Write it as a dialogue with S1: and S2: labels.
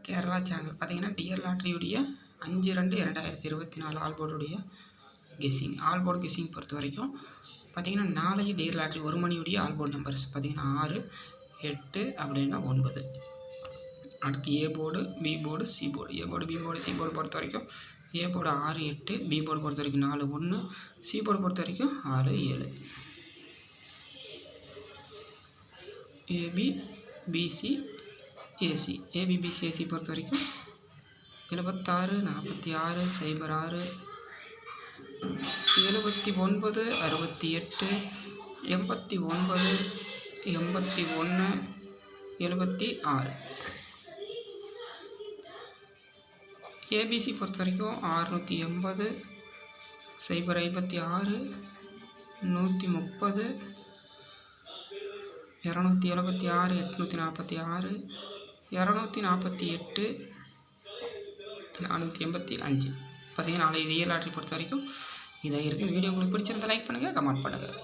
S1: Kerala channel பார்த்தீங்கன்னா dear லாட்ரியுடைய 5/2/2024 ஆல்போர்டுடைய கெஸ்ஸிங். ஆல்போர்டு கெஸ்ஸிங் பொறுத்த வரைக்கும் பார்த்தீங்கன்னா நாளைக்கு டியர் லாட்ரி 1 மணியுடைய ஆல்போர்டு நம்பர்ஸ் பார்த்தீங்கன்னா 6, 8 அப்படின்னா 9. அடுத்து A board, B board, C board. A board, B board, C board பொறுத்த வரைக்கும் ஏ போர்டு 6, 8, பி போர்டு பொறுத்த வரைக்கும் 4, 1, சி போர்டு பொறுத்த வரைக்கும் 6, 7. AB, BC, AC. AB, BC, AC பொறுத்த வரைக்கும் 76, 46, 06, 79, 68, 89, 81, 76. ஏபிசி பொறுத்த வரைக்கும் 680, 056, 130, 276, 846, 248, 485. பார்த்தீங்கன்னா நாளைக்கு ரியல் லாட்ரி பொறுத்த வரைக்கும் இதாக இருக்குது. இந்த வீடியோ உங்களுக்கு பிடிச்சிருந்தா லைக் பண்ணுங்கள், கமெண்ட் பண்ணுங்கள்.